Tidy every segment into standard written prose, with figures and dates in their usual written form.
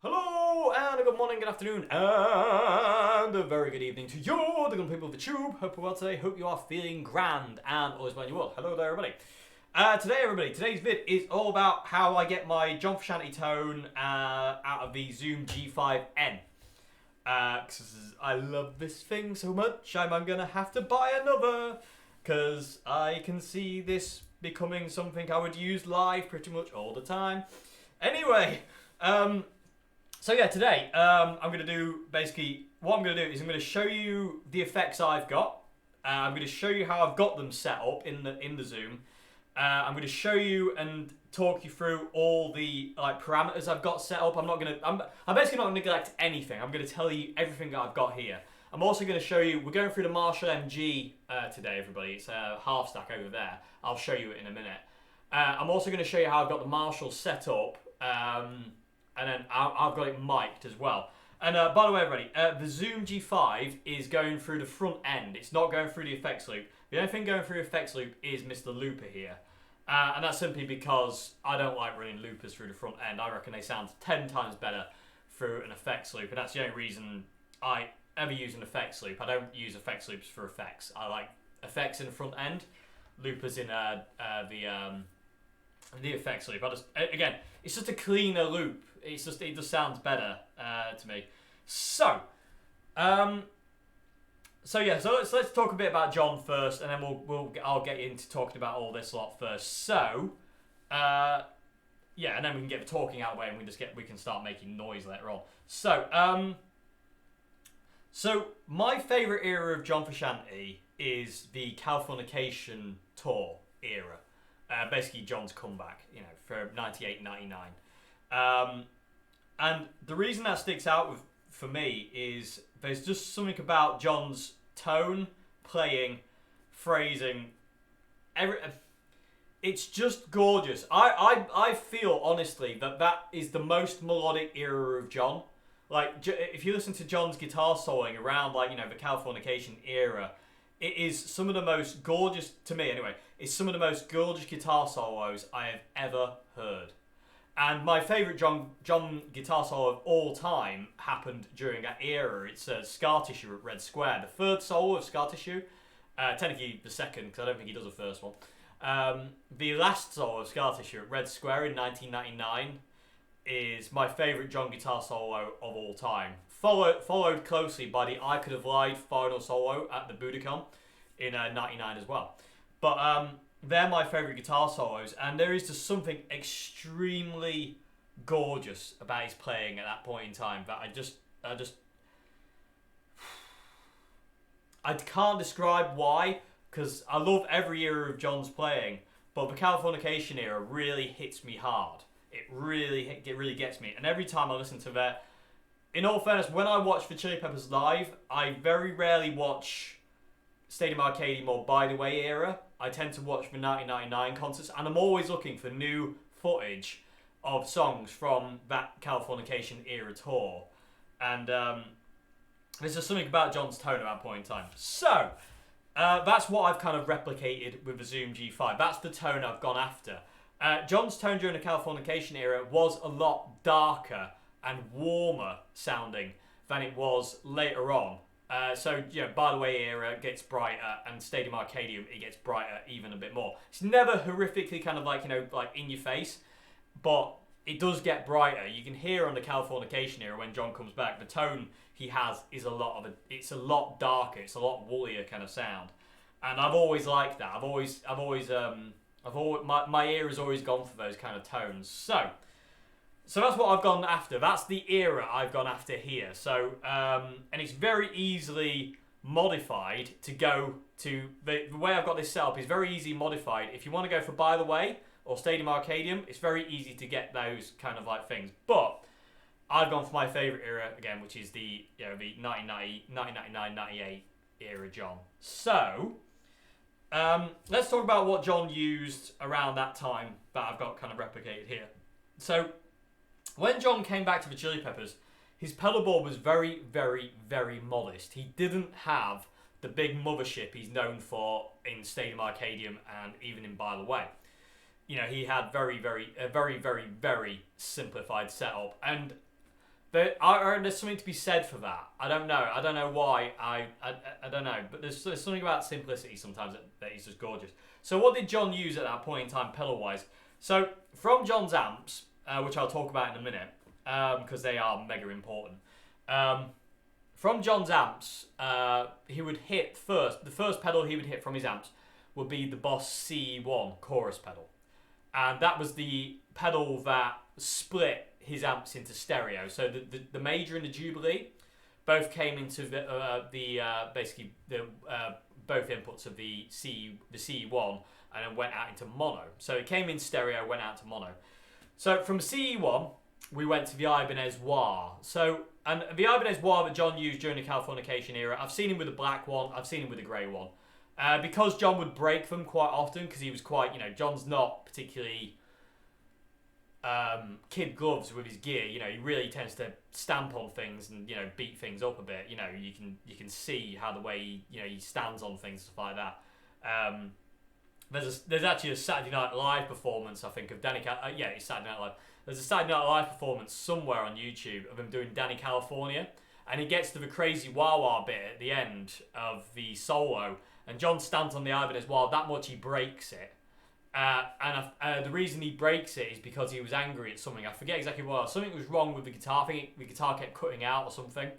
Hello and a good morning, good afternoon, and a very good evening to you, the good people of the tube. Hope you're well today. Hope you are feeling grand and always well in your world. Hello there, everybody. Today's vid is all about how I get my John Frusciante tone out of the Zoom G5n. Because I love this thing so much, I'm gonna have to buy another. Because I can see this becoming something I would use live pretty much all the time. Anyway, so yeah, today I'm going to do, basically, what I'm going to do is I'm going to show you the effects I've got. I'm going to show you how I've got them set up in the Zoom. I'm going to show you and talk you through all the parameters I've got set up. I'm basically not going to neglect anything. I'm going to tell you everything that I've got here. I'm also going to show you, we're going through the Marshall MG today, everybody. It's a half stack over there. I'll show you it in a minute. I'm also going to show you how I've got the Marshall set up. And then I've got it mic'd as well. And by the way, everybody, the Zoom G5 is going through the front end. It's not going through the effects loop. The only thing going through the effects loop is Mr. Looper here. And that's simply because I don't like running loopers through the front end. I reckon they sound 10 times better through an effects loop. And that's the only reason I ever use an effects loop. I don't use effects loops for effects. I like effects in the front end, loopers in the effects loop. Again, it's just a cleaner loop. It just sounds better to me. So let's talk a bit about John first, and then I'll get into talking about all this lot first. So and then we can get the talking out of the way, and we can start making noise later on. So my favorite era of John Frusciante is the Californication Tone Era. Basically John's comeback, for 98, 99. And the reason that sticks out for me is there's just something about John's tone, playing, phrasing, it's just gorgeous. I feel, honestly, that is the most melodic era of John. Like, if you listen to John's guitar soloing around, the Californication era, it is some of the most gorgeous, to me anyway, it's some of the most gorgeous guitar solos I have ever heard. And my favourite John guitar solo of all time happened during that era. It's Scar Tissue at Red Square. The third solo of Scar Tissue, technically the second, because I don't think he does the first one. The last solo of Scar Tissue at Red Square in 1999 is my favourite John guitar solo of all time. Followed closely by the I Could Have Lied final solo at the Budokan in 99 as well. But they're my favourite guitar solos, and there is just something extremely gorgeous about his playing at that point in time that I can't describe why, because I love every era of John's playing, but the Californication era really hits me hard. It really gets me, and every time I listen to that, in all fairness, when I watch the Chili Peppers live, I very rarely watch Stadium Arcadium or By the Way era. I tend to watch the 1999 concerts, and I'm always looking for new footage of songs from that Californication era tour. And there's just something about John's tone at that point in time. So, that's what I've kind of replicated with the Zoom G5. That's the tone I've gone after. John's tone during the Californication era was a lot darker and warmer sounding than it was later on. By the Way era gets brighter, and Stadium Arcadium, it gets brighter even a bit more. It's never horrifically kind of like in your face, but it does get brighter. You can hear on the Californication Era when John comes back, the tone he has is it's a lot darker. It's a lot woollier kind of sound, and I've always liked that. My ear has always gone for those kind of tones. So that's what I've gone after. That's the era I've gone after here. So and it's very easily modified to go to the way I've got this set up is very easily modified. If you want to go for By the Way or Stadium Arcadium, it's very easy to get those kind of like things. But I've gone for my favourite era again, which is the the 1999, 98 era John. So let's talk about what John used around that time that I've got kind of replicated here. So when John came back to the Chili Peppers, his pedal board was very, very, very modest. He didn't have the big mothership he's known for in Stadium Arcadium and even in By the Way. You know, he had a very, very, very simplified setup, and there's something to be said for that. I don't know why. I don't know, but there's something about simplicity sometimes that is just gorgeous. So what did John use at that point in time pedal-wise? So from John's amps, which I'll talk about in a minute, because they are mega important. From John's amps, he would hit the first pedal he would hit from his amps would be the Boss C1 chorus pedal. And that was the pedal that split his amps into stereo. So the major and the Jubilee both came into basically both inputs of the CE1 and then went out into mono. So it came in stereo, went out to mono. So from CE1, we went to the Ibanez Wah. And the Ibanez Wah that John used during the Californication era, I've seen him with a black one, I've seen him with a grey one. Because John would break them quite often, because he was quite, John's not particularly kid gloves with his gear. He really tends to stamp on things and, beat things up a bit. You can see how the way he stands on things, stuff like that. There's actually a Saturday Night Live performance, I think, of Danny. It's Saturday Night Live. There's a Saturday Night Live performance somewhere on YouTube of him doing Danny California, and he gets to the crazy wah wah bit at the end of the solo, and John stands on the Ibanez Wah that much he breaks it. And the reason he breaks it is because he was angry at something. I forget exactly what. Something was wrong with the guitar. I think the guitar kept cutting out or something.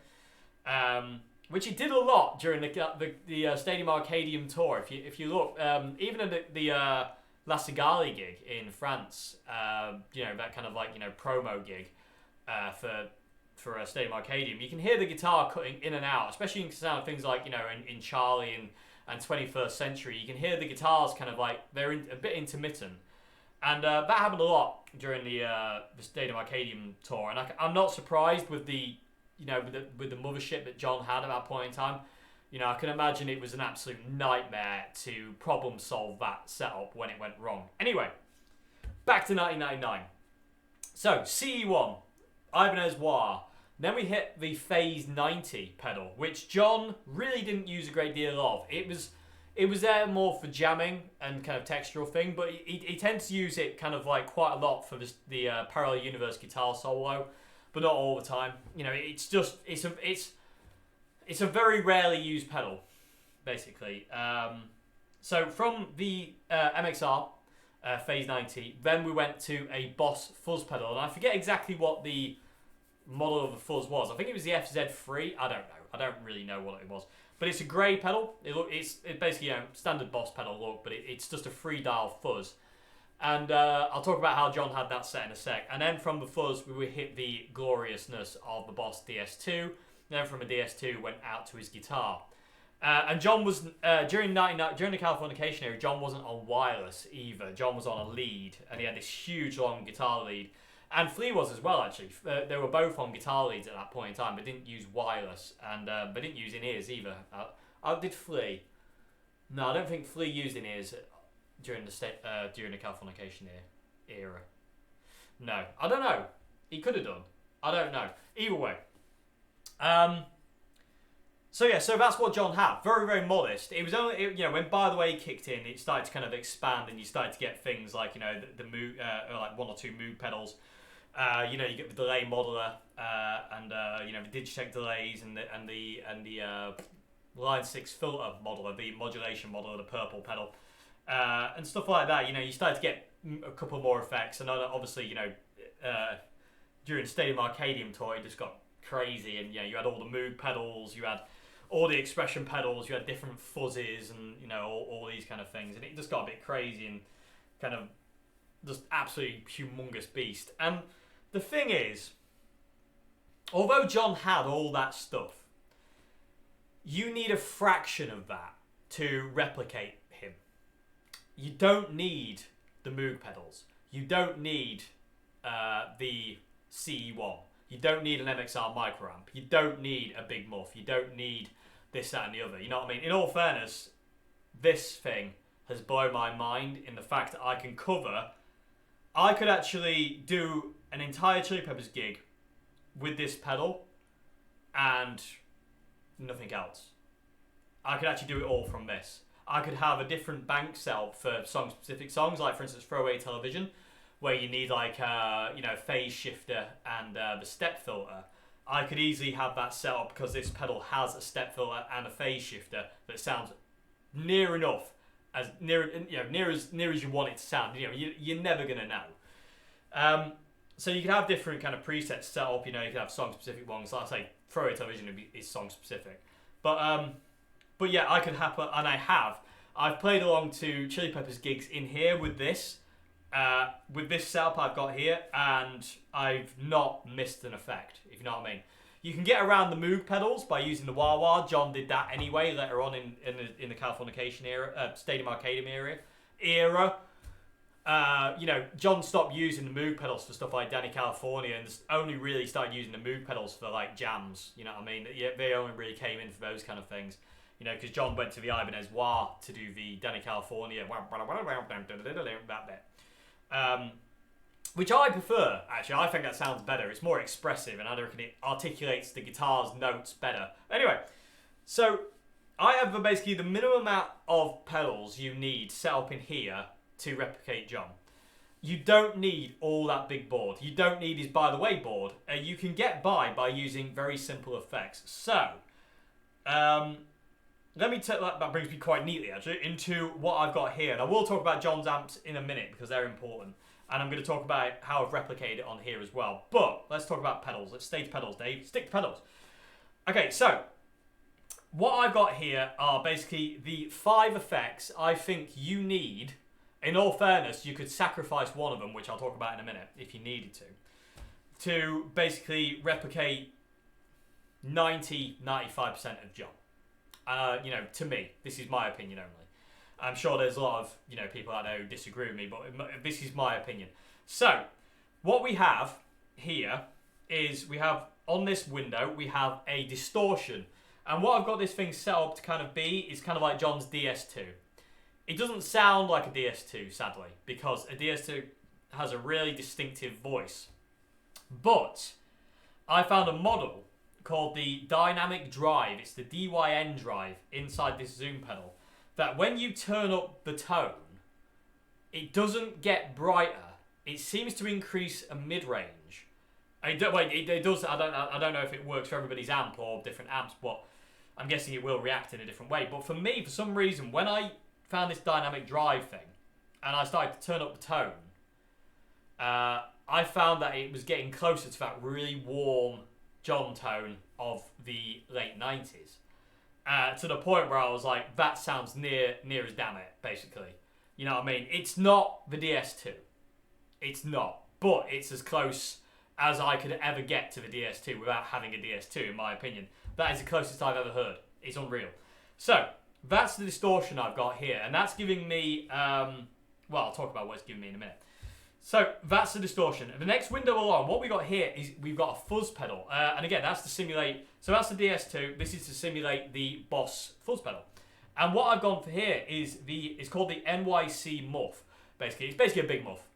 Which he did a lot during the Stadium Arcadium tour. If you look, even at the La Cigale gig in France, that kind of promo gig for Stadium Arcadium, you can hear the guitar cutting in and out, especially in sound things like in Charlie and 21st Century. You can hear the guitars kind of they're a bit intermittent, and that happened a lot during the Stadium Arcadium tour. And I'm not surprised with the with the mothership that John had at that point in time. I can imagine it was an absolute nightmare to problem solve that setup when it went wrong. Anyway, back to 1999. So, CE1, Ibanez Wah. Then we hit the Phase 90 pedal, which John really didn't use a great deal of. It was there more for jamming and kind of textural thing, but he tends to use it kind of quite a lot for the Parallel Universe guitar solo, but not all the time. It's a very rarely used pedal, basically. So from the MXR Phase 90, then we went to a Boss fuzz pedal, and I forget exactly what the model of the fuzz was. I think it was the FZ3. I don't know. I don't really know what it was, but it's a grey pedal. It's basically standard Boss pedal look, but it's just a 3-dial fuzz. And I'll talk about how John had that set in a sec. And then from the fuzz, we would hit the gloriousness of the Boss DS2. Then from a DS2, went out to his guitar. And John was, during the Californication era, John wasn't on wireless either. John was on a lead, and he had this huge, long guitar lead. And Flea was as well, actually. They were both on guitar leads at that point in time, but didn't use wireless. And they didn't use in-ears either. Did Flea? No, I don't think Flea used in-ears during the Californication era. No, I don't know. He could have done. I don't know. Either way. So that's what John had. Very, very modest. It was only, when By the Way kicked in, it started to kind of expand, and you started to get things like, the mood, like one or two mood pedals. You get the delay modeler, and the Digitech delays, and the Line 6 filter modeler, the modulation modeler, the purple pedal, and stuff like that. You started to get a couple more effects, and obviously, during Stadium Arcadium tour, it just got crazy, and you had all the Moog pedals, you had all the expression pedals, you had different fuzzes, and all these kind of things, and it just got a bit crazy and kind of just absolutely humongous beast. And the thing is, although John had all that stuff, you need a fraction of that to replicate him. You don't need the Moog pedals. You don't need the CE1. You don't need an MXR microamp. You don't need a big muff. You don't need this, that, and the other. You know what I mean? In all fairness, this thing has blown my mind in the fact that I could actually do an entire Chili Peppers gig with this pedal and nothing else. I could actually do it all from this. I could have a different bank setup for specific songs, like for instance Throwaway Television, where you need like phase shifter and the step filter. I could easily have that set up because this pedal has a step filter and a phase shifter that sounds near enough as near as you want it to sound. You're never gonna know. So you can have different kind of presets set up. You can have song specific ones. Like I say, Throwaway Television is song specific. But yeah, I could have, and I have. I've played along to Chili Peppers gigs in here with this setup I've got here, and I've not missed an effect, if you know what I mean. You can get around the Moog pedals by using the wah-wah. John did that anyway later on in the Californication era, Stadium Arcadium era. John stopped using the Moog pedals for stuff like Danny California and only really started using the Moog pedals for like jams. You know what I mean? They only really came in for those kind of things. Because John went to the Ibanez wah to do the Danny California, that bit. Which I prefer, actually. I think that sounds better. It's more expressive, and I reckon it articulates the guitar's notes better. Anyway, so I have basically the minimum amount of pedals you need set up in here to replicate John. You don't need all that big board. You don't need his by the way board. You can get by using very simple effects. So, let me take that brings me quite neatly actually into what I've got here. And I will talk about John's amps in a minute because they're important. And I'm going to talk about how I've replicated it on here as well. But let's talk about pedals. Let's stay to pedals, Dave. Stick to pedals. Okay, so what I've got here are basically the 5 effects I think you need. In all fairness, you could sacrifice one of them, which I'll talk about in a minute if you needed to basically replicate 90-95% of John. To me, this is my opinion only. I'm sure there's a lot of people out there who disagree with me, but this is my opinion. So, what we have here is we have on this window we have a distortion, and what I've got this thing set up to kind of be is kind of like John's DS2. It doesn't sound like a DS2, sadly, because a DS2 has a really distinctive voice. But I found a model called the Dynamic Drive. It's the DYN drive inside this zoom pedal. That when you turn up the tone, it doesn't get brighter. It seems to increase a mid-range. It does. I don't know if it works for everybody's amp or different amps, but I'm guessing it will react in a different way. But for me, for some reason, when I found this Dynamic Drive thing and I started to turn up the tone, I found that it was getting closer to that really warm John tone of the late 90s. To the point where I was like, that sounds near as damn it, basically. You know what I mean? It's not the DS2. It's not. But it's as close as I could ever get to the DS2 without having a DS2, in my opinion. That is the closest I've ever heard. It's unreal. So, that's the distortion I've got here. And that's giving me, well, I'll talk about what it's giving me in a minute. So, that's the distortion. And the next window along, what we got here is we've got a fuzz pedal. And again, that's to simulate, so that's the DS2. This is to simulate the Boss fuzz pedal. And what I've gone for here is it's called the NYC muff. Basically, it's basically a big muff.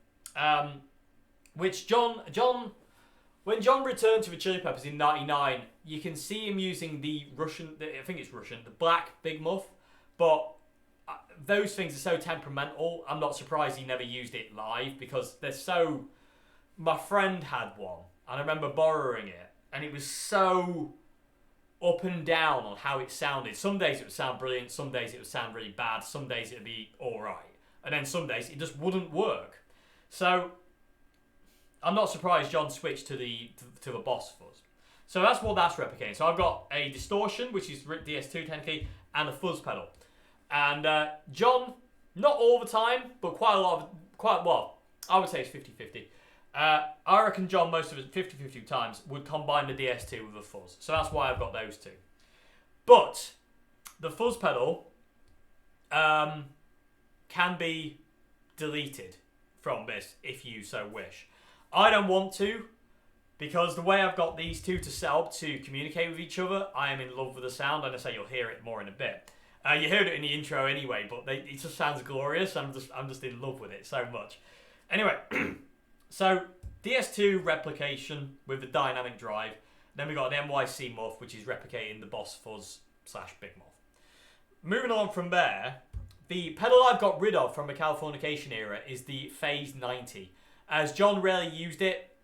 Which when John returned to the Chili Peppers in '99, you can see him using the black big muff. But those things are so temperamental, I'm not surprised he never used it live because they're so... My friend had one, and I remember borrowing it, and it was so up and down on how it sounded. Some days it would sound brilliant, some days it would sound really bad, some days it would be alright, and then some days it just wouldn't work. So, I'm not surprised John switched to the Boss fuzz. So that's what that's replicating. So I've got a distortion, which is DS2 10 key, and a fuzz pedal. And John, not all the time, but quite well, I would say it's 50-50. I reckon John, most of his 50-50 times, would combine the DS2 with a fuzz. So that's why I've got those two. But the fuzz pedal can be deleted from this if you so wish. I don't want to, because the way I've got these two to set up to communicate with each other, I am in love with the sound, and I say you'll hear it more in a bit. You heard it in the intro anyway, but it just sounds glorious. I'm just in love with it so much. Anyway, so DS2 replication with the dynamic drive. Then we got an NYC muff, which is replicating the Boss fuzz / Big muff. Moving on from there, the pedal I've got rid of from the Californication era is the Phase 90. As John rarely used it,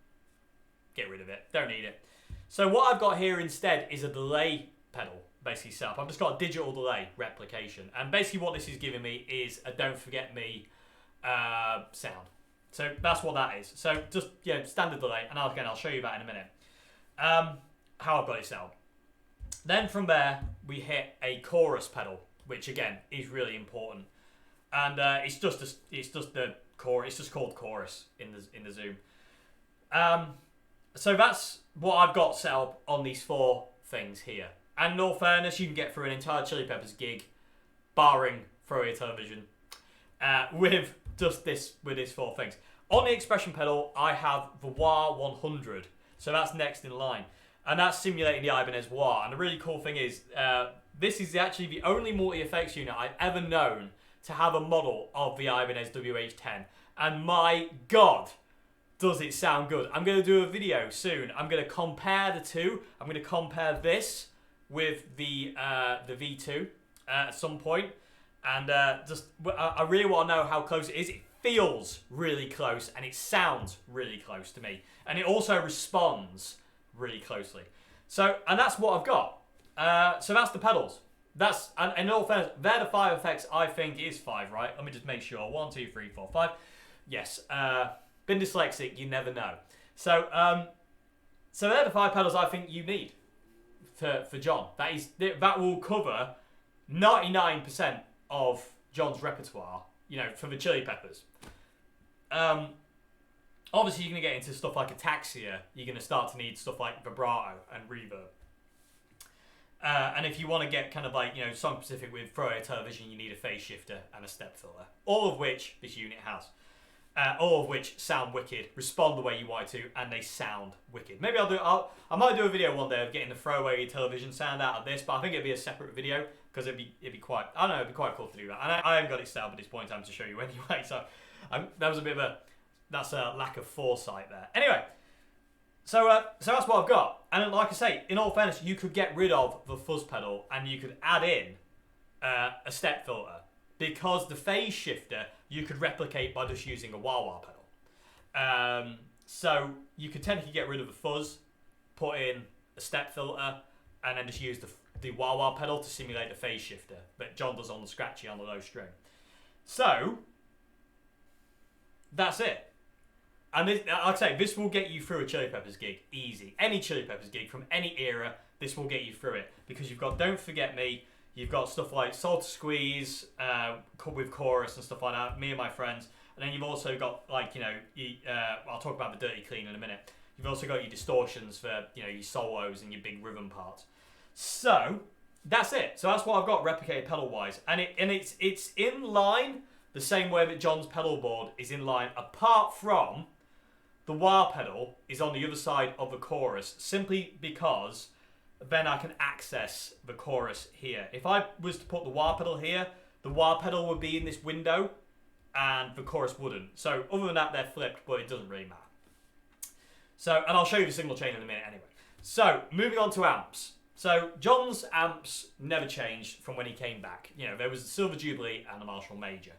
get rid of it. Don't need it. So what I've got here instead is a delay pedal, basically set up. I've just got a digital delay replication. And basically what this is giving me is a Don't Forget Me sound. So that's what that is. So just, standard delay. And I'll show you that in a minute. How I've got it set up. Then from there, we hit a chorus pedal, which again is really important. And it's just the chorus. It's just called chorus in the Zoom. So that's what I've got set up on these four things here. And in all fairness, you can get through an entire Chili Peppers gig, barring Frusciante television, with these four things. On the expression pedal, I have the wah 100, so that's next in line, and that's simulating the Ibanez wah. And the really cool thing is, this is actually the only multi-effects unit I've ever known to have a model of the Ibanez WH10, and my God, does it sound good. I'm going to do a video soon. I'm going to compare the two. I'm going to compare this with the V2 at some point. And I really want to know how close it is. It feels really close and it sounds really close to me. And it also responds really closely. So, and that's what I've got. So that's the pedals. And in all fairness, they're the 5 effects I think is 5, right? Let me just make sure. 1, 2, 3, 4, 5. Yes. Been dyslexic, you never know. So, so they're the 5 pedals I think you need for John. That will cover 99% of John's repertoire, for the Chili Peppers. Obviously, you're going to get into stuff like ataxia. You're going to start to need stuff like vibrato and reverb. And if you want to get kind of like, song specific with Frusciante television, you need a phase shifter and a step filter. All of which this unit has. All of which sound wicked, respond the way you want it to, and they sound wicked. Maybe I might do a video one day of getting the throwaway television sound out of this, but I think it'd be a separate video because it'd be quite cool to do that. And I haven't got it set up at this point in time to show you anyway, so that was that's a lack of foresight there. Anyway, so that's what I've got. And like I say, in all fairness, you could get rid of the fuzz pedal and you could add in a step filter. Because the phase shifter, you could replicate by just using a wah-wah pedal. So you could technically get rid of the fuzz, put in a step filter, and then just use the wah-wah pedal to simulate the phase shifter. But John does on the scratchy on the low string. So, that's it. And like I say, this will get you through a Chili Peppers gig easy. Any Chili Peppers gig from any era, this will get you through it. Because you've got Don't Forget Me, you've got stuff like Soul to Squeeze with chorus and stuff like that, Me and My Friends. And then you've also got, like, I'll talk about the Dirty Clean in a minute. You've also got your distortions for, your solos and your big rhythm parts. So, that's it. So that's what I've got replicated pedal-wise. And it's in line the same way that John's pedal board is in line, apart from the wah pedal is on the other side of the chorus, simply because then I can access the chorus here. If I was to put the wah pedal here, the wah pedal would be in this window and the chorus wouldn't. So other than that, they're flipped, but it doesn't really matter. So, and I'll show you the signal chain in a minute anyway. So, moving on to amps. So, John's amps never changed from when he came back. There was the Silver Jubilee and the Marshall Major.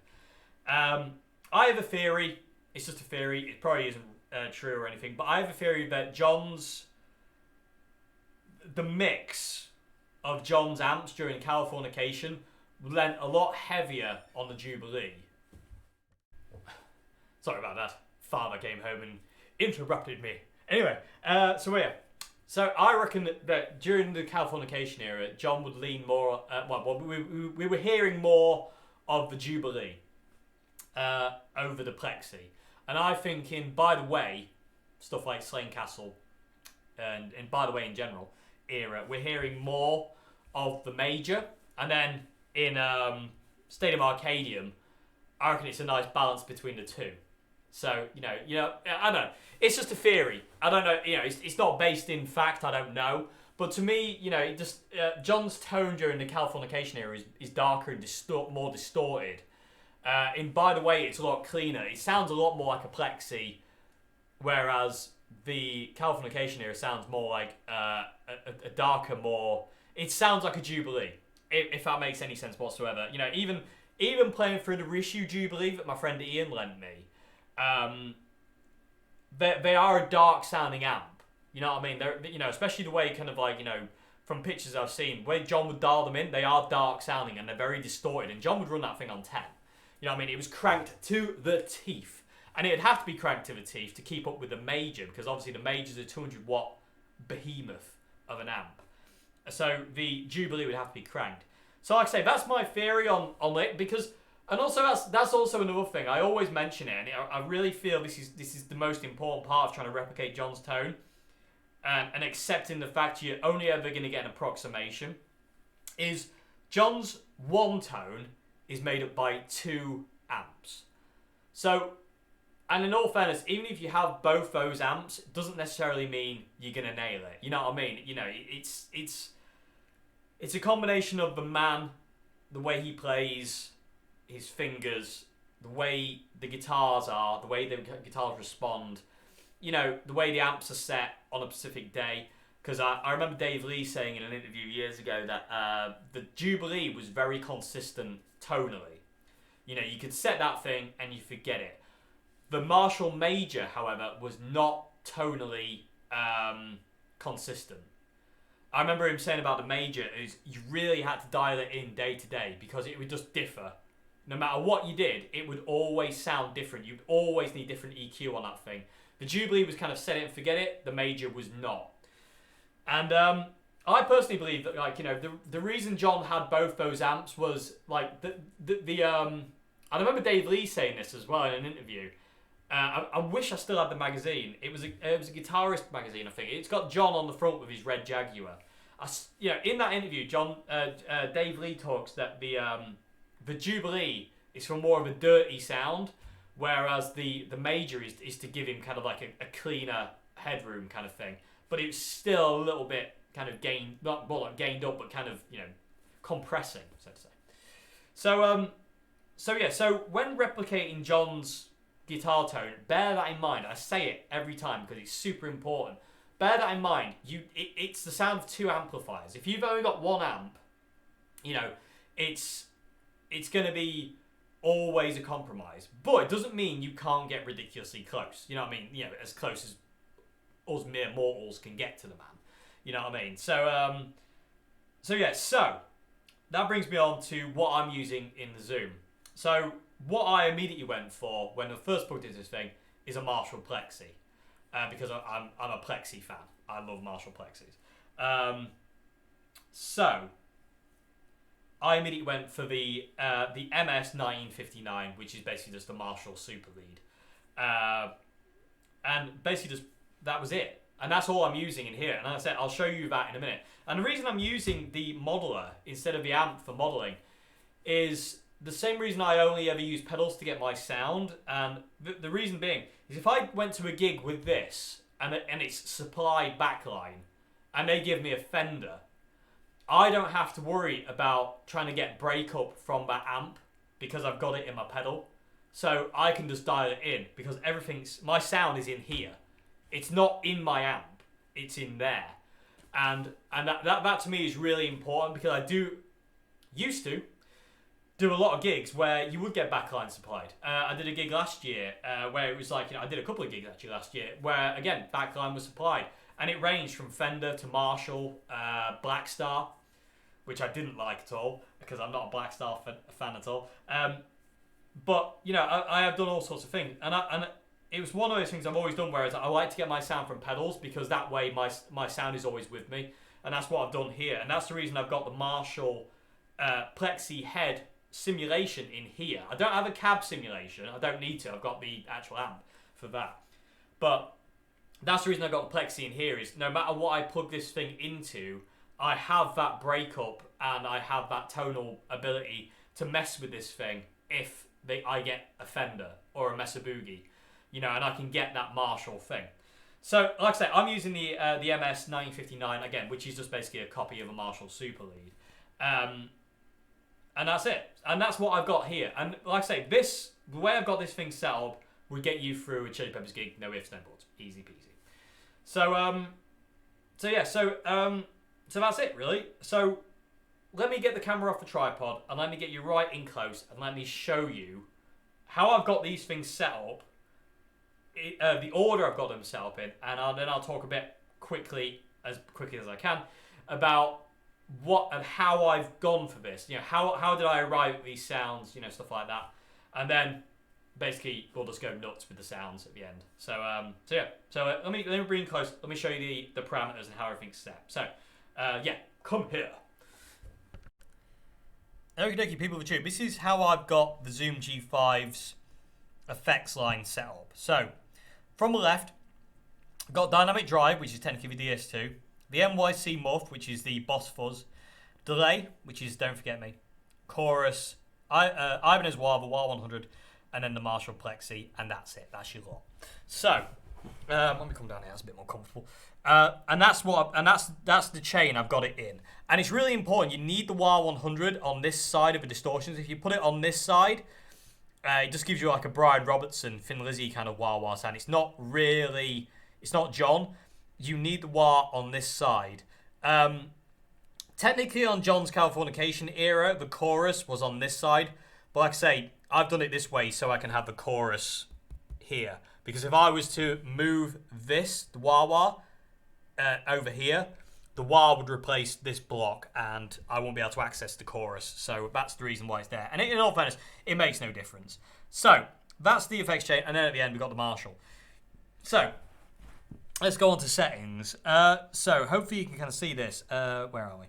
I have a theory, it's just a theory, it probably isn't true or anything, but I have a theory that the mix of John's amps during Californication lent a lot heavier on the Jubilee. Sorry about that. Father came home and interrupted me. Anyway, so I reckon that during the Californication era, John would lean more. We were hearing more of the Jubilee over the Plexi, and I think in By the Way, stuff like Slane Castle, and By the Way in general era, we're hearing more of the major, and then in Stadium Arcadium, I reckon it's a nice balance between the two. So, I don't know. It's just a theory. I don't know. It's not based in fact. I don't know. But to me, it just John's tone during the Californication era is darker and more distorted. In By the Way, it's a lot cleaner. It sounds a lot more like a Plexi, whereas the Californication era sounds more like a darker, more. It sounds like a Jubilee, if that makes any sense whatsoever. Even playing through the reissue Jubilee that my friend Ian lent me. They are a dark sounding amp. You know what I mean? They're, especially the way kind of like, from pictures I've seen, where John would dial them in, they are dark sounding and they're very distorted. And John would run that thing on 10. You know what I mean? It was cranked to the teeth. And it'd have to be cranked to the teeth to keep up with the major, because obviously the major's a 200 watt behemoth of an amp. So the Jubilee would have to be cranked. So like I say, that's my theory on it, because... And also, that's also another thing. I always mention it, and I really feel this is the most important part of trying to replicate John's tone, and accepting the fact you're only ever going to get an approximation, is John's one tone is made up by 2 amps. So, and in all fairness, even if you have both those amps, it doesn't necessarily mean you're going to nail it. You know what I mean? It's a combination of the man, the way he plays, his fingers, the way the guitars are, the way the guitars respond, the way the amps are set on a specific day. Because I remember Dave Lee saying in an interview years ago that the Jubilee was very consistent tonally. You could set that thing and you forget it. The Marshall Major, however, was not tonally consistent. I remember him saying about the Major is you really had to dial it in day to day because it would just differ. No matter what you did, it would always sound different. You'd always need different EQ on that thing. The Jubilee was kind of set it and forget it. The Major was not. And I personally believe that, the reason John had both those amps was like I remember Dave Lee saying this as well in an interview. I wish I still had the magazine. It was a guitarist magazine, I think. It's got John on the front with his red Jaguar. In that interview, Dave Lee talks that the Jubilee is for more of a dirty sound, whereas the Major is to give him kind of like a cleaner headroom kind of thing. But it's still a little bit kind of gained, not gained up, but kind of, compressing, so to say. So when replicating John's guitar tone, bear that in mind. I say it every time because it's super important. Bear that in mind. It's the sound of 2 amplifiers. If you've only got 1 amp, it's going to be always a compromise. But it doesn't mean you can't get ridiculously close. You know what I mean? As close as us mere mortals can get to the man. You know what I mean? So that brings me on to what I'm using in the Zoom. So what I immediately went for when I first plugged into this thing is a Marshall Plexi. Because I'm a Plexi fan. I love Marshall Plexis. So I immediately went for the MS 1959, which is basically just a Marshall Super Lead. And basically that was it. And that's all I'm using in here. And as I said, I'll show you that in a minute. And the reason I'm using the modeler instead of the amp for modeling is the same reason I only ever use pedals to get my sound. And the reason being is if I went to a gig with this and it's supplied backline and they give me a Fender, I don't have to worry about trying to get breakup from that amp because I've got it in my pedal. So I can just dial it in because my sound is in here. It's not in my amp. It's in there. And that to me is really important because I used to do a lot of gigs where you would get backline supplied. I did a gig last year where it was like, I did a couple of gigs actually last year where, again, backline was supplied. And it ranged from Fender to Marshall, Blackstar, which I didn't like at all because I'm not a Blackstar fan at all. But, I have done all sorts of things. And it was one of those things I've always done, whereas I like to get my sound from pedals because that way my sound is always with me, and that's what I've done here, and that's the reason I've got the Marshall Plexi head simulation in here. I don't have a cab simulation. I don't need to. I've got the actual amp for that, but that's the reason I got the Plexi in here. Is no matter what I plug this thing into, I have that breakup and I have that tonal ability to mess with this thing if I get a Fender or a Mesa Boogie, you know, and I can get that Marshall thing. So, like I say, I'm using the MS 959 again, which is just basically a copy of a Marshall Super Lead, and that's it. And that's what I've got here. And like I say, the way I've got this thing set up would get you through a Chili Peppers gig, no ifs, no buts, easy peasy. So, so that's it, really. So, let me get the camera off the tripod and let me get you right in close and let me show you how I've got these things set up, the order I've got them set up in, and then I'll talk a bit as quickly as I can, about what and how I've gone for this. You know, how did I arrive at these sounds, you know, stuff like that. And then basically we'll just go nuts with the sounds at the end. So let me bring you close. Let me show you the parameters and how everything's set. So come here. Okie dokie, people of the tube. This is how I've got the Zoom G5's effects line set up. So, from the left, I've got Dynamic Drive, which is technically the DS2, the NYC Muff, which is the Boss Fuzz, Delay, which is Don't Forget Me, Chorus, Ibanez Wah, the Wah 100, and then the Marshall Plexi, and that's it. That's your lot. So, let me come down here. That's a bit more comfortable. And that's that's the chain I've got it in. And it's really important. You need the Wah 100 on this side of the distortions. If you put it on this side, it just gives you like a Brian Robertson, Thin Lizzy kind of wah sound. It's not John. You need the wah on this side. Technically on John's Californication Era, the chorus was on this side. But like I say, I've done it this way so I can have the chorus here. Because if I was to move this, the wah over here, the wah would replace this block and I won't be able to access the chorus. So that's the reason why it's there. And in all fairness, it makes no difference. So that's the effects chain. And then at the end, we've got the Marshall. So let's go on to settings. So hopefully you can kind of see this. Where are we?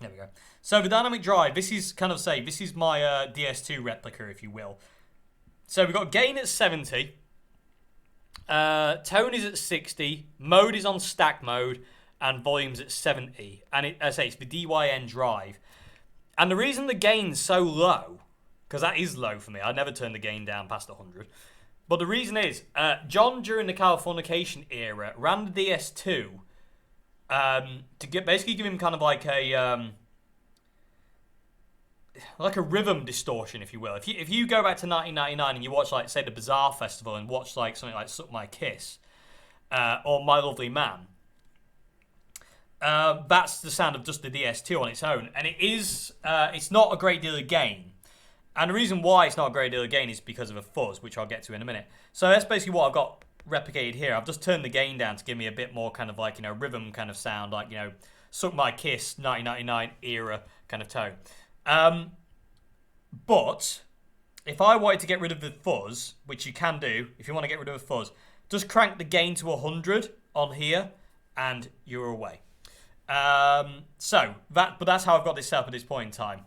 There we go. So the dynamic drive, this is my DS2 replica, if you will. So we've got gain at 70. Tone is at 60. Mode is on stack mode. And volume's at 70. And it's the DYN drive. And the reason the gain's so low, because that is low for me. I never turn the gain down past 100. But the reason is, John, during the Californication era, ran the DS2 to basically give him kind of like a rhythm distortion, if you will. If you go back to 1999 and you watch, like, say, the Bazaar Festival and watch like something like Suck My Kiss or My Lovely Man, that's the sound of just the DS2 on its own, and it's not a great deal of gain. And the reason why it's not a great deal of gain is because of a fuzz, which I'll get to in a minute. So that's basically what I've got replicated here. I've just turned the gain down to give me a bit more kind of like, you know, rhythm kind of sound, like, you know, Suck My Kiss 1999 era kind of tone. But if I wanted to get rid of the fuzz, which you can do if you want to get rid of a fuzz, just crank the gain to 100 on here and you're away. But that's how I've got this set up at this point in time.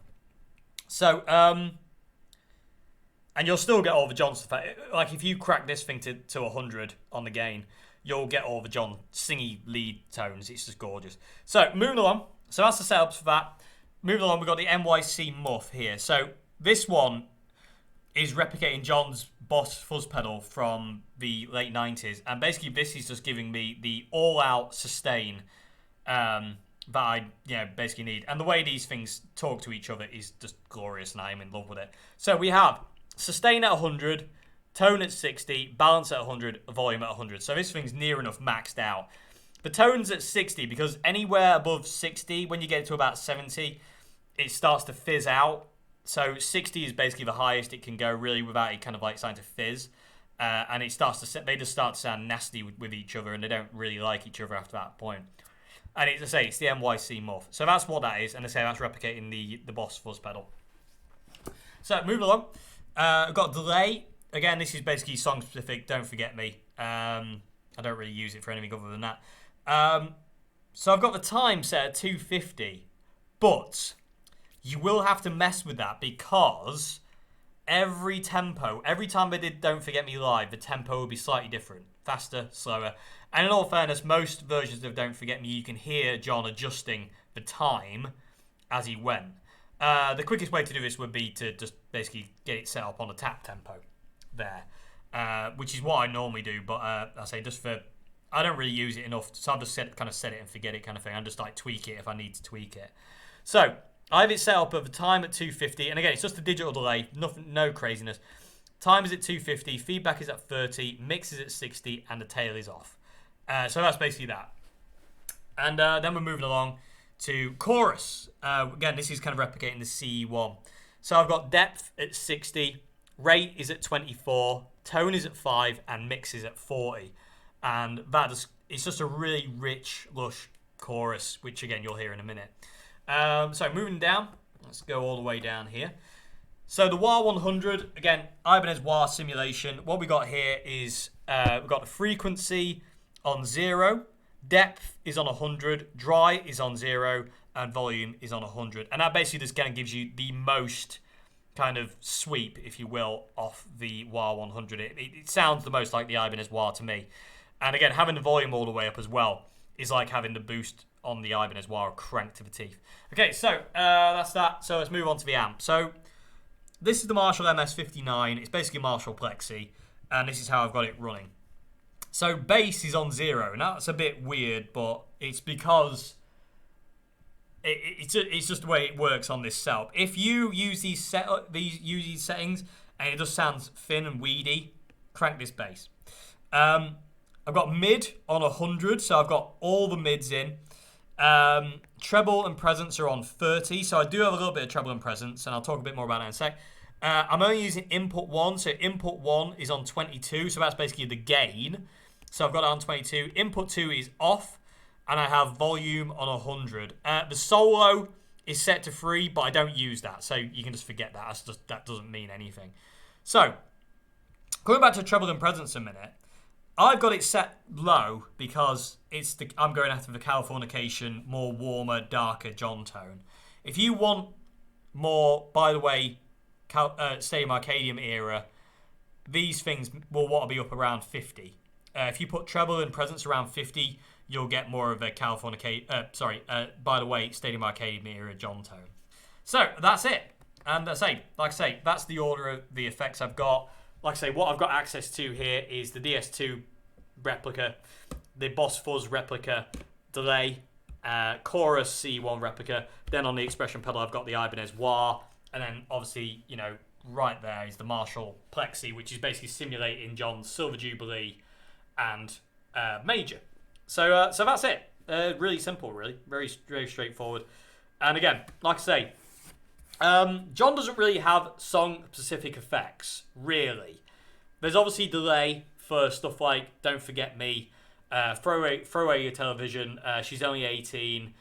So, and you'll still get all the John stuff. Like, if you crack this thing to 100 on the gain, you'll get all the John singy lead tones. It's just gorgeous. So, moving along. So, that's the setups for that. Moving along, we've got the NYC Muff here. So, this one is replicating John's Boss Fuzz pedal from the late 90s. And basically, this is just giving me the all-out sustain that I basically need. And the way these things talk to each other is just glorious, and I'm in love with it. So we have sustain at 100, tone at 60, balance at 100, volume at 100. So this thing's near enough maxed out. The tone's at 60 because anywhere above 60, when you get to about 70, it starts to fizz out. So 60 is basically the highest it can go, really, without it kind of like starting to fizz. And they just start to sound nasty with each other, and they don't really like each other after that point. And it's the NYC Muff. So that's what that is, and that's replicating the Boss Fuzz pedal. So moving along, I've got delay. again, this is basically song specific. Don't forget me. I don't really use it for anything other than that. So I've got the time set at 250, but you will have to mess with that because every time I did Don't Forget Me live, the tempo will be slightly different, faster, slower. And in all fairness, most versions of Don't Forget Me, you can hear John adjusting the time as he went. The quickest way to do this would be to just basically get it set up on a tap tempo there, which is what I normally do. But I say just for, I don't really use it enough, so I'll just set it and forget it kind of thing. I'll just like tweak it if I need to tweak it. So I have it set up at the time at 250, and again, it's just a digital delay, nothing, no craziness. Time is at 250, feedback is at 30, mix is at 60, and the tail is off. So that's basically that. And then we're moving along to chorus. Again, this is kind of replicating the CE1. So I've got depth at 60, rate is at 24, tone is at 5, and mix is at 40. And it's just a really rich, lush chorus, which again, you'll hear in a minute. So moving down, let's go all the way down here. So the wah 100, again, Ibanez wah simulation. What we got here is we've got the frequency on 0, depth is on 100, dry is on 0, and volume is on 100. And that basically just kind of gives you the most kind of sweep, if you will, off the wah 100. It sounds the most like the Ibanez wah to me. And again, having the volume all the way up as well is like having the boost on the Ibanez wah cranked to the teeth. Okay, so that's that. So let's move on to the amp. So this is the Marshall MS59. It's basically Marshall Plexi, and this is how I've got it running. So bass is on 0. Now that's a bit weird, but it's because it's just the way it works on this setup. If you use these settings and it just sounds thin and weedy, crank this bass. I've got mid on 100, so I've got all the mids in. Treble and presence are on 30, so I do have a little bit of treble and presence, and I'll talk a bit more about that in a sec. I'm only using input 1, so input 1 is on 22, so that's basically the gain. So I've got it on 22. Input 2 is off, and I have volume on 100. The solo is set to 3, but I don't use that, so you can just forget that. That doesn't mean anything. So, going back to treble and presence a minute, I've got it set low because I'm going after the Californication, more warmer, darker John tone. If you want more, by the way, Stadium Arcadium era, these things will want to be up around 50. If you put treble and presence around 50, you'll get more of a by the way, Stadium Arcadium era John tone. So that's it. And like I say, that's the order of the effects I've got. Like I say, what I've got access to here is the DS2 replica, the Boss Fuzz replica, delay, chorus C1 replica. Then on the expression pedal, I've got the Ibanez wah, and then obviously, you know, right there is the Marshall Plexi, which is basically simulating John's Silver Jubilee and Major. So that's it. Really simple, really, very straightforward. And again, like I say, John doesn't really have song-specific effects, really. There's obviously delay for stuff like Don't Forget Me, Throw Away Your Television, She's Only 18.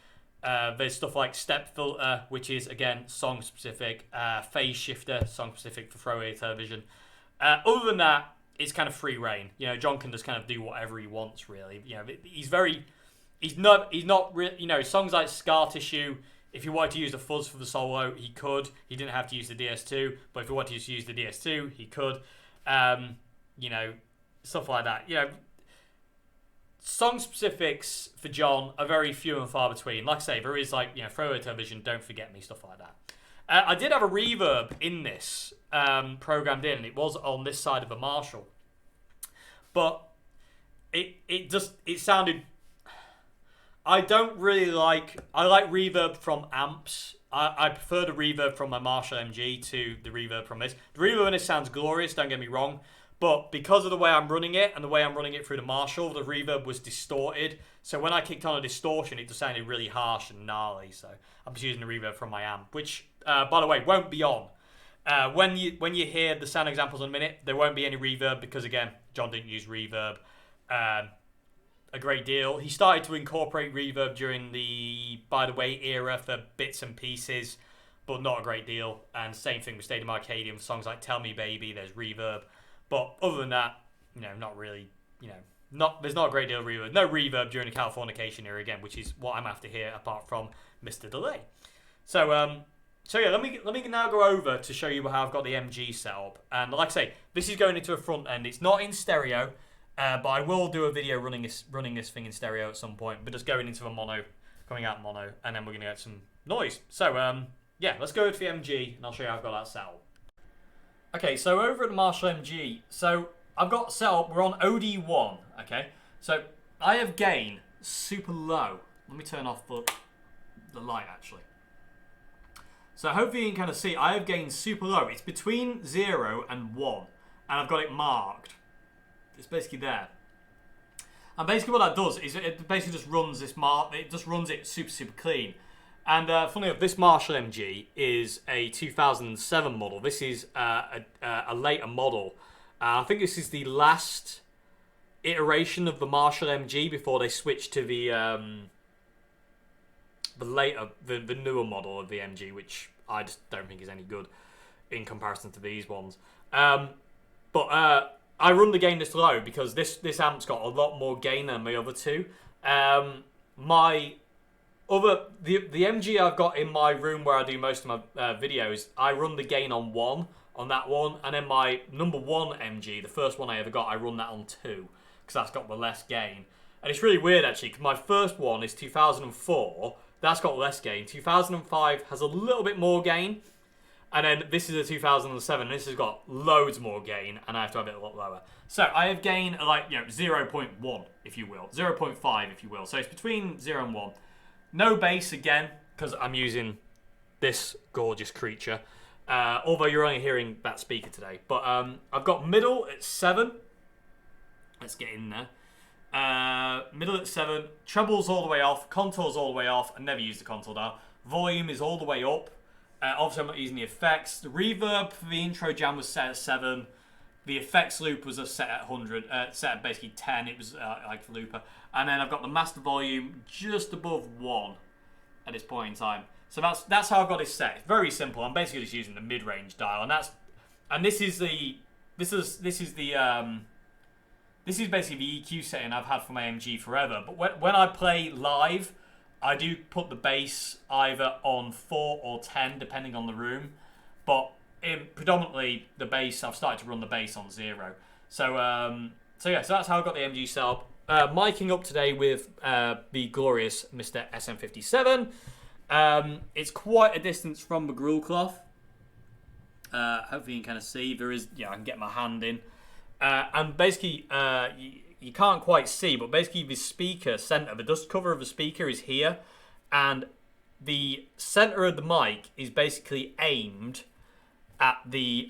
There's stuff like Step Filter, which is, again, song-specific. Phase Shifter, song-specific for Throw Away Your Television. Other than that, it's kind of free reign. You know, John can just kind of do whatever he wants, really. You know, he's not really, you know, songs like Scar Tissue, if he wanted to use the fuzz for the solo, he could. He didn't have to use the DS2, but if he wanted to use the DS2, he could. You know, stuff like that. You know, song specifics for John are very few and far between. Like I say, there is like, you know, Throw Away Television, Don't Forget Me, stuff like that. I did have a reverb in this programmed in, and it was on this side of the Marshall. But it sounded... I like reverb from amps. I prefer the reverb from my Marshall MG to the reverb from this. The reverb in this sounds glorious, don't get me wrong. But because of the way I'm running it and the way I'm running it through the Marshall, the reverb was distorted. So when I kicked on a distortion, it just sounded really harsh and gnarly. So I'm just using the reverb from my amp, which, by the way, won't be on. When you hear the sound examples in a minute, there won't be any reverb because, again, John didn't use reverb a great deal. He started to incorporate reverb during the By the Way era for bits and pieces, but not a great deal. And same thing with Stadium Arcadium. Songs like Tell Me Baby, there's reverb. But other than that, not really, there's not a great deal of reverb. No reverb during the Californication era again, which is what I'm after here, apart from Mr. Delay. So yeah, let me now go over to show you how I've got the MG set up. And like I say, this is going into a front end. It's not in stereo, but I will do a video running this thing in stereo at some point. But just going into a mono, coming out mono, and then we're gonna get some noise. So yeah, let's go to the MG, and I'll show you how I've got that set up. Okay, so over at the Marshall MG, so I've got set up. We're on OD1. Okay, so I have gain super low. Let me turn off the light actually. So hopefully you can kind of see I have gained super low. It's between 0 and 1. And I've got it marked. It's basically there. And basically what that does is it basically just runs this it just runs it super, super clean. And funny enough, this Marshall MG is a 2007 model. This is a later model. I think this is the last iteration of the Marshall MG before they switched to the newer model of the MG, which I just don't think is any good in comparison to these ones. But I run the gain this low because this amp's got a lot more gain than my other two. The MG I've got in my room where I do most of my videos, I run the gain on 1 on that one, and then my number 1 MG, the first one I ever got, I run that on 2 because that's got the less gain. And it's really weird actually because my first one is 2004. That's got less gain. 2005 has a little bit more gain. And then this is a 2007. This has got loads more gain. And I have to have it a lot lower. So I have gain like 0.1, if you will. 0.5, if you will. So it's between 0 and 1. No bass again, because I'm using this gorgeous creature. Although you're only hearing that speaker today. But I've got middle at 7. Let's get in there. Middle at 7, trebles all the way off, contours all the way off. I never use the contour dial. Volume is all the way up. Obviously, I'm not using the effects. The reverb for the intro jam was set at 7. The effects loop was set at 100, set at basically 10. It was like the looper. And then I've got the master volume just above 1 at this point in time. So that's how I've got it set. It's very simple. I'm basically just using the mid-range dial, and this is basically the EQ setting I've had for my MG forever. But when I play live, I do put the bass either on 4 or 10, depending on the room. But predominantly, the bass, I've started to run the bass on 0. So yeah, so that's how I got the MG set up. Miking up today with the glorious Mr. SM57. It's quite a distance from the grill cloth. Hopefully you can kind of see. There is, I can get my hand in. And basically, you can't quite see, but basically the speaker center, the dust cover of the speaker is here, and the center of the mic is basically aimed at the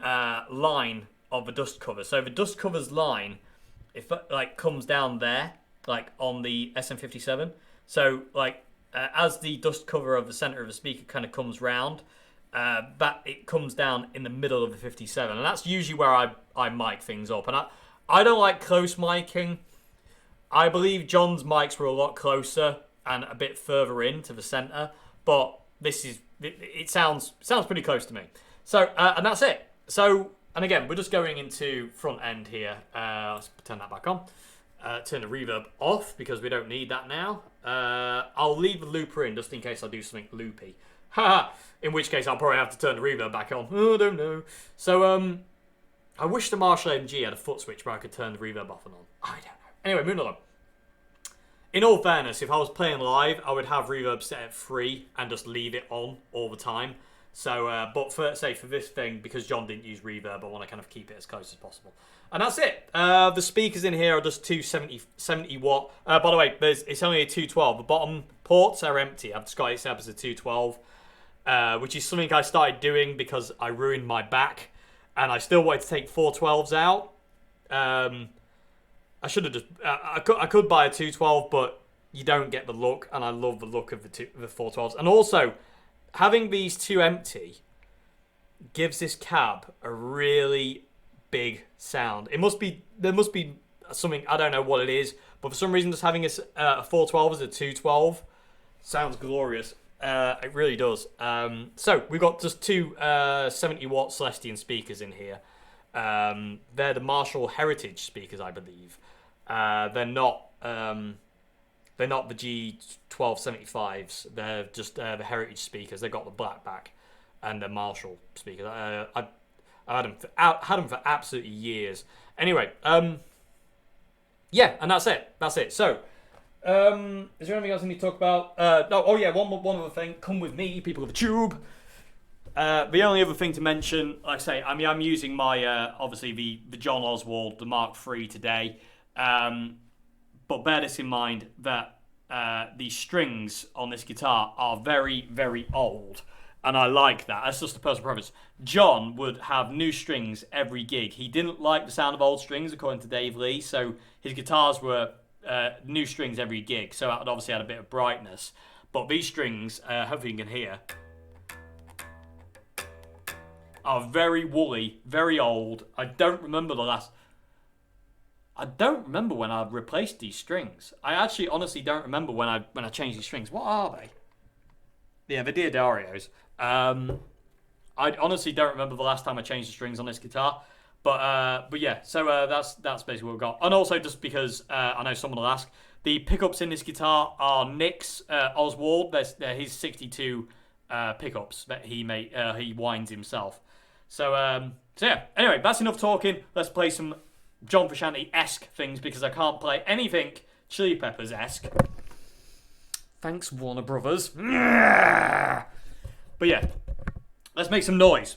line of the dust cover. So the dust cover's line, if comes down there, like on the SM57. So as the dust cover of the center of the speaker kind of comes round, that it comes down in the middle of the 57, and that's usually where I mic things up. And I don't like close miking. I believe John's mics were a lot closer and a bit further into the center, but it sounds pretty close to me. So and that's it. So, and again, we're just going into front end here. Let's turn that back on. Turn the reverb off because we don't need that now. I'll leave the looper in just in case I do something loopy. Haha. In which case I'll probably have to turn the reverb back on. Oh, I don't know. So I wish the Marshall MG had a foot switch where I could turn the reverb off and on. I don't know. Anyway, moving on. In all fairness, if I was playing live, I would have reverb set at 3 and just leave it on all the time. So, but for this thing, because John didn't use reverb, I want to kind of keep it as close as possible. And that's it. The speakers in here are just two 70 watt. By the way, it's only a 212. The bottom ports are empty. I've just got it set up as a 212, which is something I started doing because I ruined my back, and I still wanted to take 412s out. I should have just. I could buy a 212, but you don't get the look, and I love the look of the 412s. And also, having these two empty gives this cab a really big sound. There must be something, I don't know what it is, but for some reason just having a 412 as a 212 sounds glorious. It really does. So we've got just two 70 watt Celestian speakers in here. They're the Marshall Heritage speakers, I believe. They're not the G1275s. They're just the Heritage speakers. They've got the black back, and they're Marshall speakers. I had them for absolutely years. Anyway, yeah, and that's it. That's it. So, is there anything else I need to talk about? No. Oh yeah, one other thing. Come with me, people of the tube. The only other thing to mention, like I say, I mean, I'm using my obviously the John Oswald, the Mark III today. But bear this in mind that the strings on this guitar are very, very old. And I like that. That's just a personal preference. John would have new strings every gig. He didn't like the sound of old strings, according to Dave Lee. So his guitars were new strings every gig. So it obviously had a bit of brightness. But these strings, hopefully you can hear, are very woolly, very old. I don't remember when I replaced these strings. I actually honestly don't remember when I changed these strings. What are they? Yeah, the Diodarios. I honestly don't remember the last time I changed the strings on this guitar. But yeah, so that's basically what we've got. And also just because I know someone will ask, the pickups in this guitar are Nick's Oswald. They're his 62 pickups that he winds himself. So yeah, anyway, that's enough talking. Let's play some John Frusciante-esque things because I can't play anything Chili Peppers-esque. Thanks, Warner Brothers. But yeah, let's make some noise.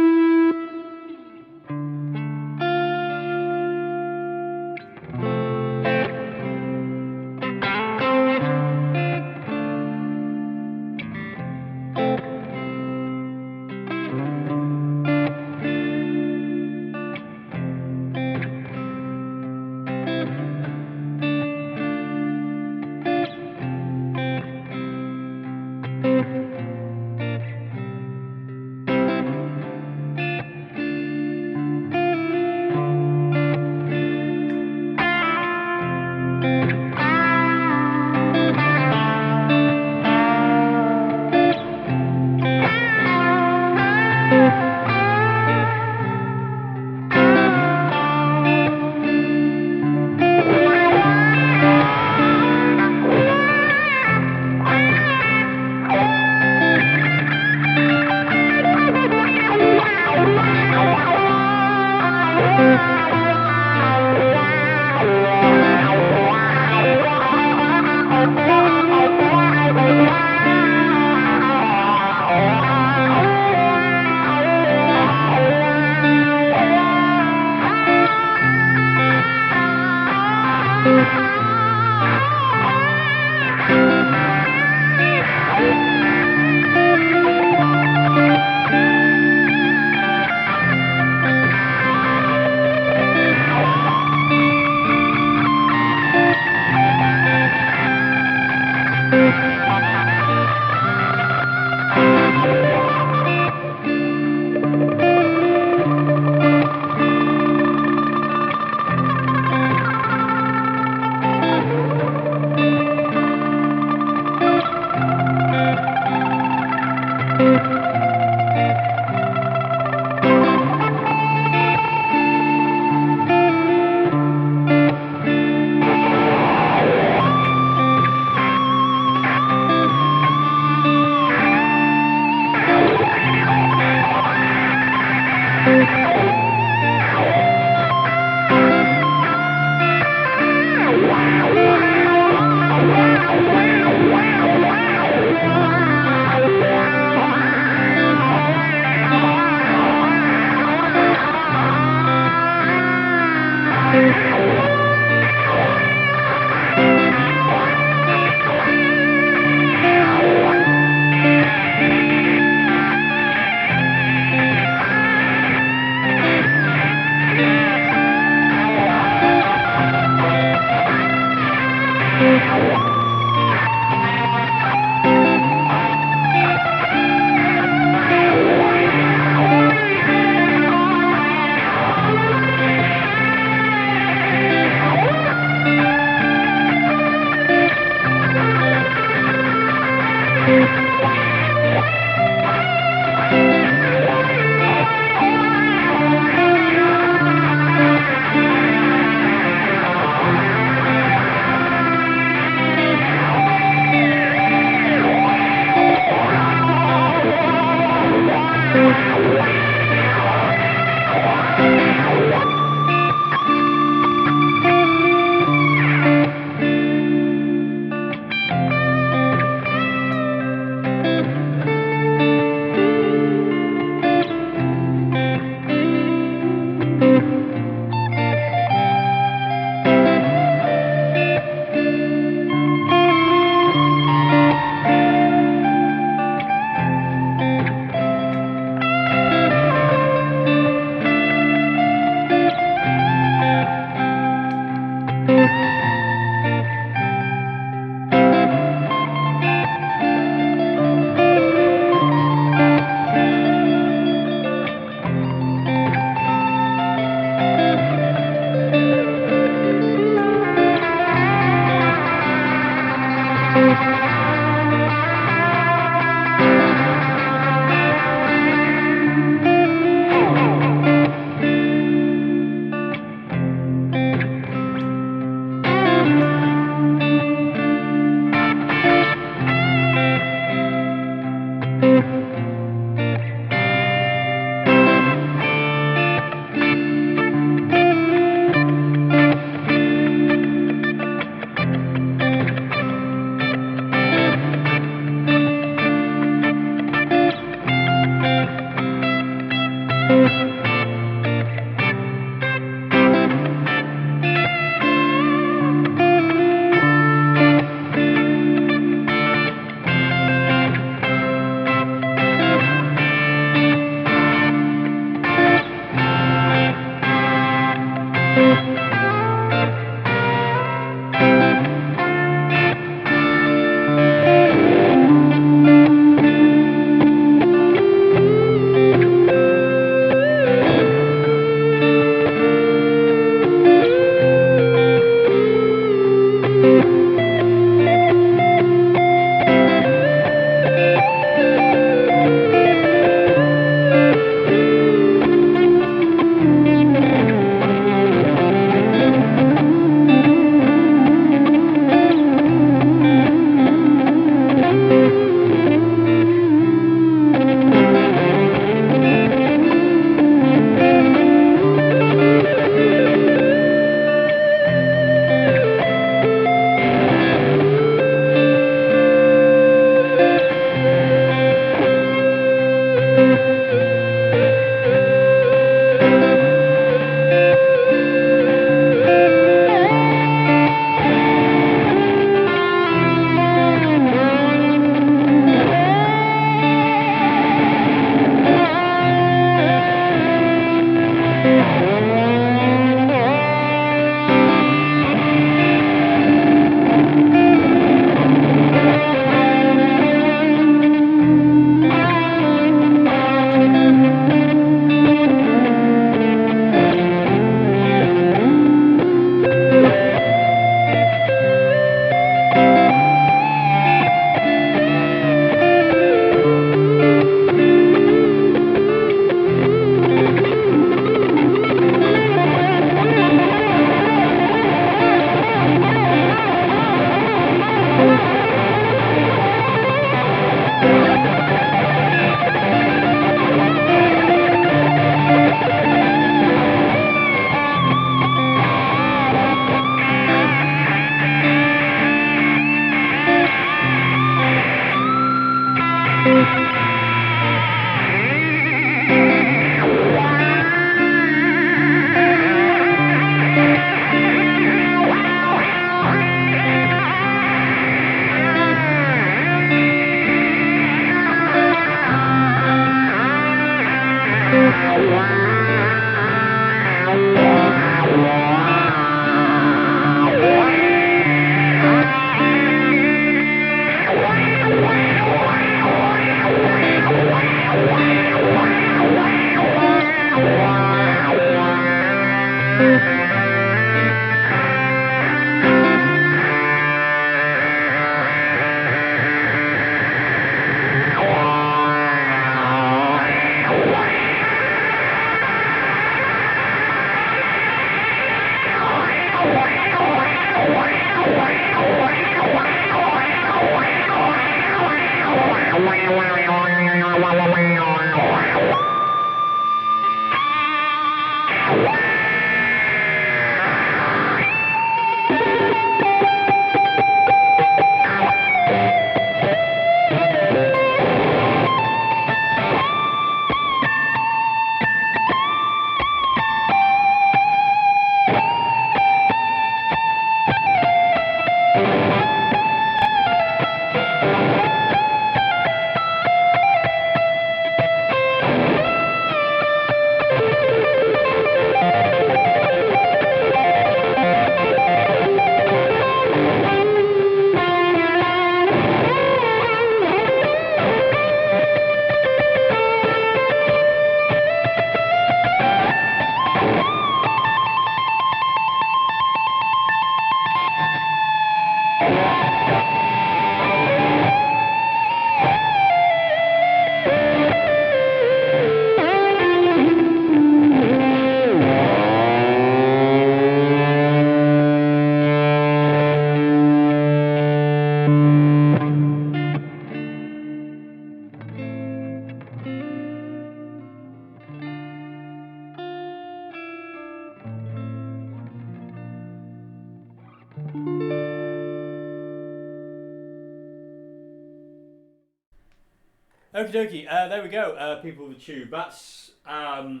Okie dokie, there we go, people of the tube. That's my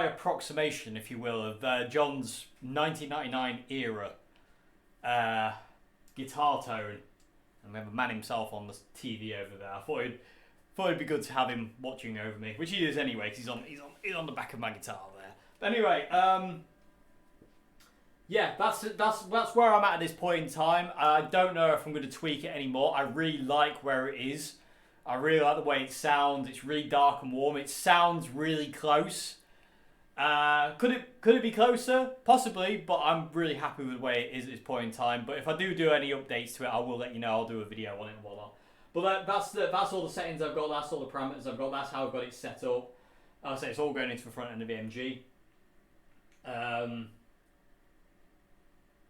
approximation, if you will, of John's 1999 era guitar tone. And we have a man himself on the TV over there. I thought it'd be good to have him watching over me, which he is anyway, because he's on the back of my guitar there. Anyway, yeah, that's where I'm at this point in time. I don't know if I'm going to tweak it anymore. I really like where it is. I really like the way it sounds. It's really dark and warm. It sounds really close. Could it be closer? Possibly, but I'm really happy with the way it is at this point in time. But if I do any updates to it, I will let you know. I'll do a video on it and whatnot. But that's all the settings I've got. That's all the parameters I've got. That's how I've got it set up. I'll say it's all going into the front end of the MG.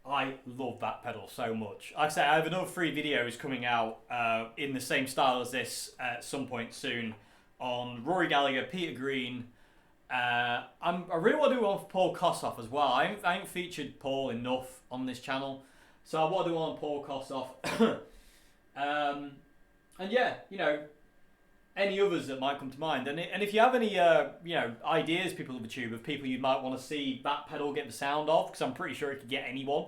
I love that pedal so much. Like I say, I have another 3 videos coming out in the same style as this at some point soon on Rory Gallagher, Peter Green. I really want to do one for Paul Kossoff as well. I ain't featured Paul enough on this channel, so I want to do one on Paul Kossoff. And yeah, you know, any others that might come to mind. And if you have any you know, ideas, people of the tube, of people you might want to see that pedal get the sound of, because I'm pretty sure it could get anyone.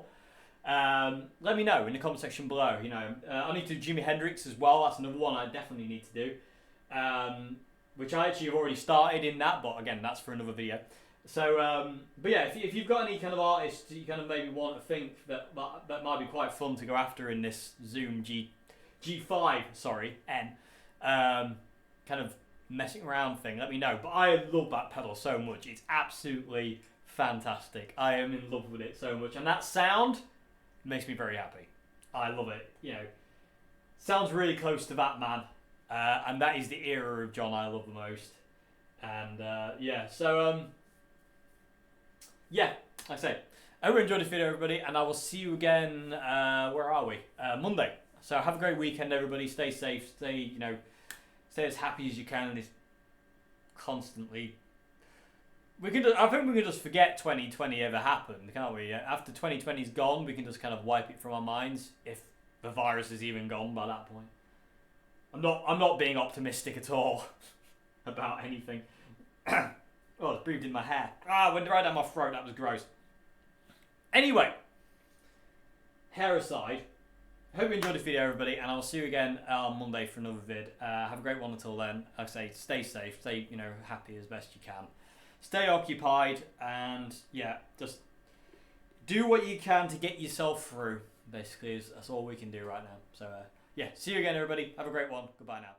Let me know in the comment section below. You know, I need to do Jimi Hendrix as well. That's another one I definitely need to do. Which I actually have already started in that, but again, that's for another video. So, but yeah, if you've got any kind of artists you kind of maybe want to think that might be quite fun to go after in this Zoom G5, sorry, N, kind of messing around thing, let me know. But I love that pedal so much. It's absolutely fantastic. I am in love with it so much. And that sound makes me very happy. I love it. You know, sounds really close to that man. And that is the era of John I love the most. And yeah, so yeah, like I say, I hope you enjoyed this video, everybody, and I will see you again. Where are we? Monday. So have a great weekend, everybody. Stay safe. Stay as happy as you can. This constantly. I think we can just forget 2020 ever happened, can't we? After 2020's gone, we can just kind of wipe it from our minds if the virus is even gone by that point. I'm not being optimistic at all about anything. Oh, it's breathed in my hair. Went right down my throat. That was gross. Anyway, hair aside, hope you enjoyed this video, everybody, and I'll see you again on Monday for another vid. Have a great one until then. Like I say, stay safe, stay happy as best you can, stay occupied, and yeah, just do what you can to get yourself through. Basically, that's all we can do right now. So. Yeah, see you again, everybody. Have a great one. Goodbye now.